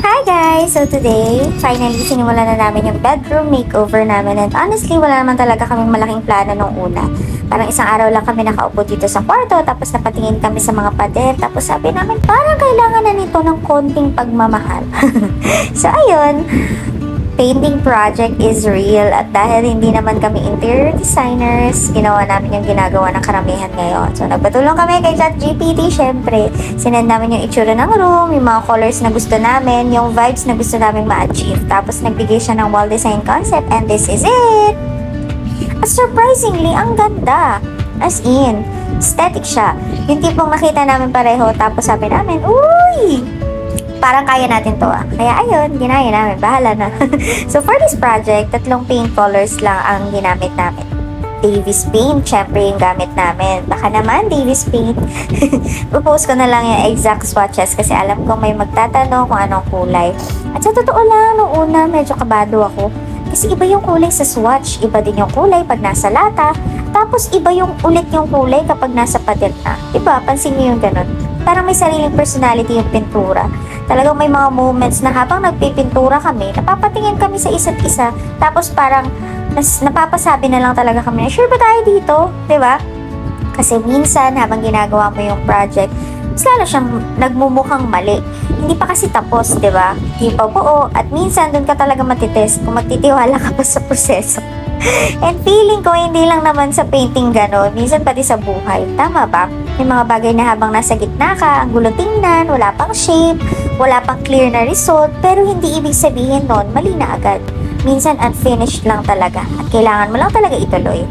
Hi guys! So today, finally sinimulan na namin yung bedroom makeover namin and honestly, wala naman talaga kaming malaking plano nung una. Parang isang araw lang kami nakaupo dito sa kwarto tapos napatingin kami sa mga pader tapos sabi namin parang kailangan na nito ng konting pagmamahal. So ayun, painting project is real at dahil hindi naman kami interior designers, ginawa namin yung ginagawa ng karamihan ngayon. So nagpatulong kami kay ChatGPT, syempre. Sinend namin yung itsura ng room, yung mga colors na gusto namin, yung vibes na gusto namin ma-achieve. Tapos nagbigay siya ng wall design concept and this is it! At surprisingly, ang ganda! As in, aesthetic siya. Yung tipong nakita namin pareho tapos sabi namin, uy! Parang kaya natin to Kaya ayun, ginaya namin. Bahala na. So for this project, 3 paint colors lang ang ginamit namin. Davis paint, syempre yung gamit namin. Baka naman, Davis paint. Propose ko na lang yung exact swatches kasi alam ko may magtatanong kung anong kulay. At sa totoo lang, nung una, medyo kabado ako. Kasi iba yung kulay sa swatch, iba din yung kulay pag nasa lata, tapos iba yung ulit yung kulay kapag nasa pader na. Diba? Pansin niyo yung ganun. Parang may sariling personality yung pintura. Talagang may mga moments na habang nagpipintura kami, napapatingin kami sa isa't isa, tapos parang napapasabi na lang talaga kami, sure ba tayo dito? Diba? Kasi minsan, habang ginagawa mo yung project, mas lalo siyang nagmumukhang mali. Hindi pa kasi tapos, diba? Hindi pa buo, at minsan doon ka talaga matitest kung magtitiwala ka pa sa proseso. And feeling ko, hindi lang naman sa painting gano'n, minsan pati sa buhay. Tama ba? May mga bagay na habang nasa gitna ka, ang gulo tingnan, wala pang shape, wala pang clear na result, pero hindi ibig sabihin nun, mali na agad. Minsan unfinished lang talaga at kailangan mo lang talaga ituloy.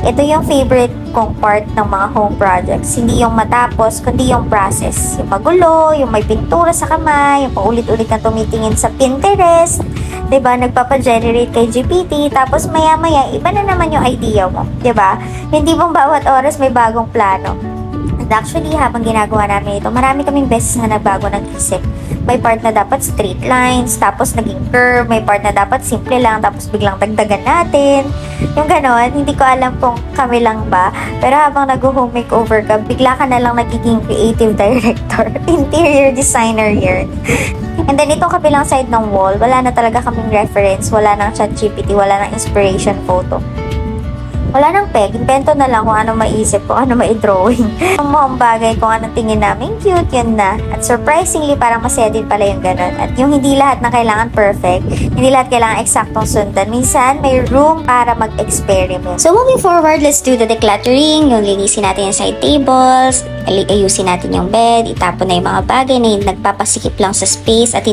Ito yung favorite kong part ng mga home projects. Hindi yung matapos, kundi yung process. Yung magulo, yung may pintura sa kamay, yung paulit-ulit na tumitingin sa Pinterest, diba, nagpapagenerate kay GPT, tapos maya-maya, iba na naman yung idea mo, diba? Hindi mong bawat oras may bagong plano. And actually, habang ginagawa namin ito, marami kaming beses na nagbago ng isip. May part na dapat straight lines, tapos naging curve, may part na dapat simple lang, tapos biglang dagdagan natin. Yung ganon, hindi ko alam kung kami lang ba, pero habang nag-home makeover ka, bigla ka na lang nagiging creative director, interior designer yun. And then, itong kabilang side ng wall, wala na talaga kaming reference, wala nang ChatGPT, wala nang inspiration photo. Wala nang peg, invento na lang kung ano maisip, kung ano mai-drawing. Ang mga bagay, kung anong tingin namin cute, yun na. At surprisingly, parang masaya din pala yung ganun. At yung hindi lahat na kailangan perfect, hindi lahat kailangan eksaktong sundan. Minsan, may room para mag-experiment. So, moving forward, let's do the decluttering. Yung linisin natin yung side tables, ayusin natin yung bed, itapon na yung mga bagay na nagpapasikip lang sa space at